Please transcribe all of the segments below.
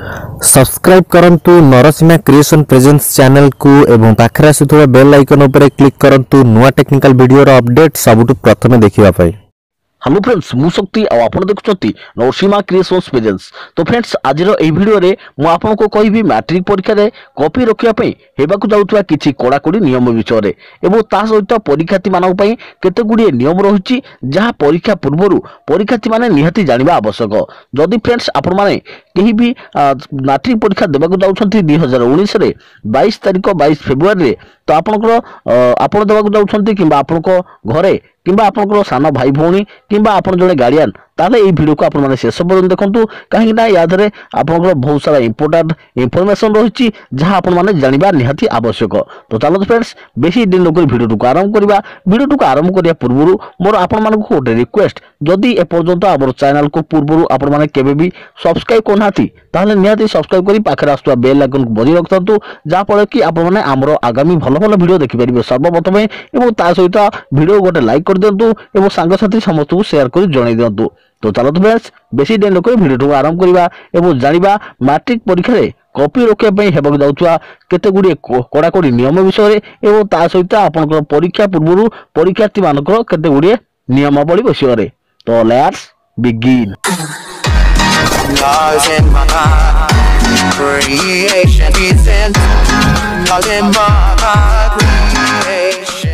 Subscribe करंतु Narasimha creation presence channel को एवं पाखरे आसुथबा बेल आइकन उपरे क्लिक करंतु नुआ टेक्निकल वीडियो रो अपडेट सबुठु प्रथमे देखिबा पई। हेलो फ्रेंड्स मु शक्ति आ आपण देखुछंती नरसिंहा क्रिएशंस प्रेजेंस। तो फ्रेंड्स आज रो ए वीडियो रे मु आपन को कहबी मैट्रिक परीक्षा रे कॉपी रखिया पई हेबाकू जाउतबा किछि कोडाकोडी नियम विषय रे एवं ता सहित परीक्षार्थी मानक पई केते गुडी नियम रहुछि जहा परीक्षा पूर्वरु परीक्षार्थी माने निहाती जानिबा आवश्यक। जदि फ्रेंड्स आपण माने केही भी मैट्रिक परीक्षा देबाकू जाउछंती 2019 रे 22 तारिख 22 फेब्रुआरी रे तो आपण देबाकू जाउछंती किबा आपण को घरे किंबा आपनकर सानो भाई भौणी किंबा आपन जने गार्डियन ताले ए वीडियो को आपन माने शेष पर्यंत देखंतु काहे ना या धरे आपनकर बहुत सारा इंपोर्टेंट इंफॉर्मेशन रहिछि जहां आपन माने जानिबा निहाती आवश्यक। तो चलो फ्रेंड्स बेसी दिन लोक वीडियो को आरंभ करबा। वीडियो को आरंभ करिया पूर्वरु मोर आपन मानक को गोटे रिक्वेस्ट जदि ए पर्यंत हमर चैनल को पूर्वरु आपन माने केबे भी सब्सक्राइब कोनाती ताले निहाती सब्सक्राइब करी पाखरे आस्तुवा बेल आइकन को बजी रखतंतु जा पळे कि आपन माने हमर आगामी भलो भलो वीडियो देखि परिबे सर्वप्रथमे एवं ता सहित वीडियो गोटे लाइक कर दियंतु एवं सांग साथी समस्त को शेयर कर जणाई दियंतु। तो चलो फ्रेंड्स बेसी दिन लोक वीडियो को आरंभ करबा एवं जानिबा मैट्रिक परीक्षा रे कॉपी रोके पई हेबाक जाउतवा केते गुडी कोडाकोडी नियम विषय रे एवं ता सहित आपनकर परीक्षा पूर्वरु परीक्षार्थी मानकर केते गुडी नियमावली विषय रे। तो let's begin. Lost in my creation is in lost in my creation।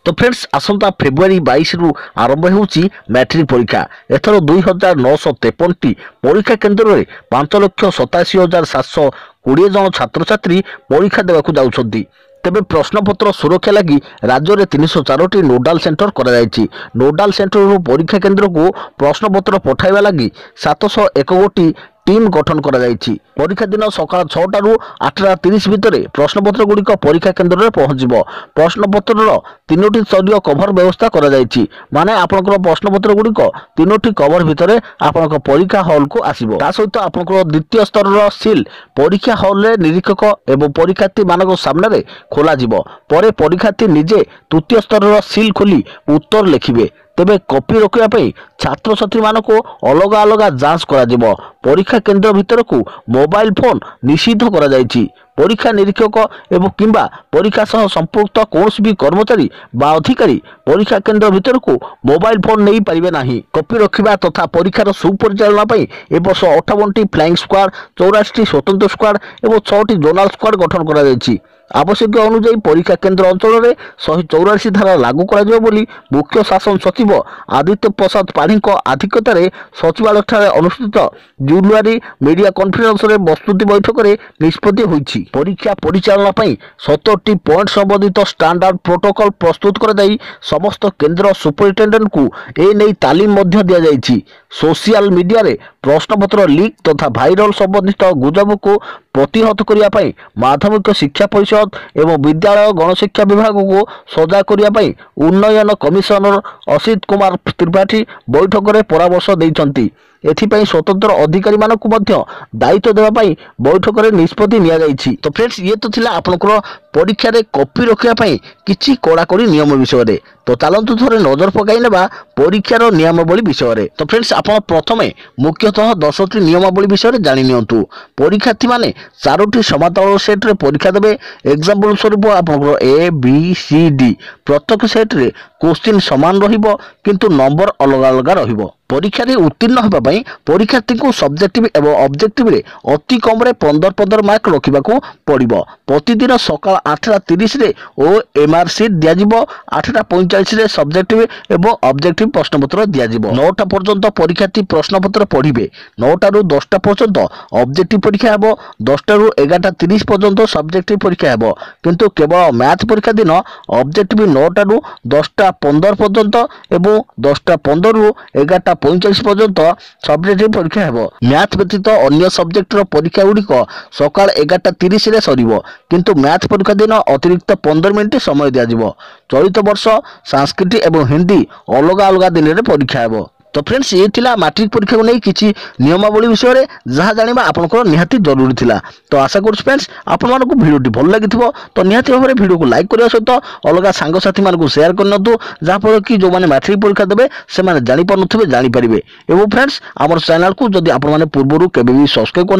तो फ्रेंड्स आसंता फेब्रुआरी 22 रु आरंभ होउची मैट्रिक परीक्षा। एथरो 2953 टी परीक्षा केंद्र रे 5,87,720 जन छात्र छात्री परीक्षा देबाकू जाउछंती। तेबे प्रश्नपत्र सुरक्षा लगी राज्य में 304 टी नोडाल सेंटर करा जायछि। नोडाल सेंटर परीक्षा केंद्र को प्रश्नपत्र पठाइबा लगी 701 गोटी टीम गठन करा जायछि। परीक्षा दिन सकाळ 6टा रु 8:30 भितर प्रश्नपत्र गुड़िक परीक्षा केंद्र में पहुंचबो। प्रश्नपत्र तीनोटी स्तरीय कवर व्यवस्था करा जायछि माने आपनकर प्रश्नपत्र गुड़िक तीनोटी कवर भितर आपनकर परीक्षा हॉल को आसीबो। ता सहित आपनकर द्वितीय स्तर सील परीक्षा हॉल रे निरीक्षक एवं परीक्षार्थी मानक सामने रे खोला जिवो। परे परीक्षार्थी निजे तृतीय स्तर सील खोली उत्तर लिखिबे। तेबे कॉपी रखिया पई छात्र छात्री मानको अलग अलग जांच करा जिवो। परीक्षा केंद्र भीतर को मोबाइल फोन निषिद्ध करा जायछि। परीक्षा निरीक्षक एवं किंबा परीक्षा सह संपुक्त कोर्स भी कर्मचारी बा अधिकारी परीक्षा केंद्र भीतर को मोबाइल फोन नहीं पारिबे नाही। कॉपी रखिबा तथा परीक्षार सुपरिचालना पई ए वर्ष 58 टी फ्लाइंग स्क्वाड 84 टी स्वतंत्र स्क्वाड एवं 6 टी जोनल स्क्वाड गठन करा जायछि। आवश्यक अनुसार परीक्षा केंद्र अंचल में 184 धारा लागू करा बोली मुख्य शासन सचिव आदित्य प्रसाद पाढ़ी आधिक्यता सचिवालय अनुष्ठित जुलुआरी मीडिया कॉन्फ्रेंस रे प्रस्तुति बैठक में निष्पत्ति होईछि। परीक्षा परिचालना पई 70 पॉइंट संबंधित स्टैंडर्ड प्रोटोकॉल प्रस्तुत कर जाई समस्त केंद्र सुपरिटेंडेंट को ए नै तालीम मध्य दिया जाईछि। सोशल मीडिया रे प्रश्नपत्र लीक तथा भाइरल संबंधित गुजब को प्रतिहत करिया पई माध्यमिक शिक्षा परिषद एवं विद्यालय गणशिक्षा विभाग को सजा करिया पई उन्नयन कमिशनर असित कुमार त्रिपाठी बैठक में परामर्श दैछंती। एथिपाई स्वतंत्र अधिकारी मानकु मध्य दायित्व देवा पई बैठक में निष्पत्ति निया जाईछि। तो फ्रेंड्स ये तो थिला आपनकर परीक्षा रे कॉपी रखिया पई किछि कोडाकोडी नियम विषय रे। तो चलंतु थोरे नजर पकाई नेबा परीक्षार नियमावली विषय रे। तो फ्रेंड्स आपण प्रथमे मुख्यतः 10टी नियमावली विषय रे जानि नियंतु। परीक्षार्थी माने 4टी समांतर सेट रे परीक्षा देबे। एग्जांपल स्वरूप आपनकर ए बी सी डी प्रत्येक सेट रे क्वेश्चन समान रहिबो किंतु नंबर अलग अलग रहिबो। परीक्षा रे उत्तीर्ण होबा पई परीक्षार्थी को सब्जेक्टिव एवं ऑब्जेक्टिव रे अति कम रे 15 मार्क रखिबाकू पड़िबो। प्रतिदिन सकाळ 8:30 रे ओ एमआर सीट दिया जिवो। 8:45 रे सब्जेक्टिव एवं ऑब्जेक्टिव प्रश्नपत्र दिया जिवो। 9टा पर्यंत परीक्षार्थी प्रश्नपत्र पढ़िबे। 9टा रु 10टा पर्यंत ऑब्जेक्टिव परीक्षा हेबो। 10टा रु 11:30 पर्यंत सब्जेक्टिव परीक्षा हेबो किंतु केवल मैथ परीक्षा दिन ऑब्जेक्टिव 9टा रु 10:15 पर्यंत एवं 10:15 रु 11:45 पर्यंत सब्जेक्टिव परीक्षा हेबो। मैथ व्यतीत अन्य सब्जेक्टर परीक्षा गुड़िक सकाळ 11:30 रे सरिबो किंतु मैथ परीक्षा दिन अतिरिक्त 15 मिनिट समय दिया जिवो। चलित वर्ष संस्कृत एवं हिंदी अलग अलग दिन रे परीक्षा हेबो। तो फ्रेंड्स ये थिला मैट्रिक परीक्षा को नहीं किसी नियमावली विषय जहाँ जाना आपंकर निहाती जरूरी थिला। तो आशा करुँ फ्रेंड्स आपण मानक भिडियोटी भल लगी तो निहाती भाव में भिडियो को लाइक करने सहित अलग सांगसाथी मानक शेयर करनी जहाँफल कि जो मैंने मैट्रिक परीक्षा देवे से जापर जापर एवं फ्रेंड्स आम चैनल को जदि आपने पूर्व केवे सब्सक्राइब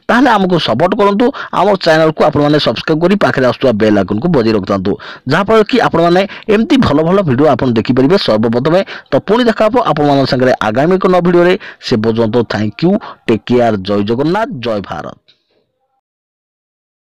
करना आमको सपोर्ट करूँ आम चैनल को आपने सब्सक्राइब कर पाखे आसुवा बेल आइकन को बजाय रखता जहाँफल कि आपने एमती भल भल भिडियो आप देखिपारे सर्वप्रथमे। तो पुणी देखा आपण सागर आगामी एक नया भिडियो से पर्यंत थैंक यू टेक केयर जय जगन्नाथ जय भारत।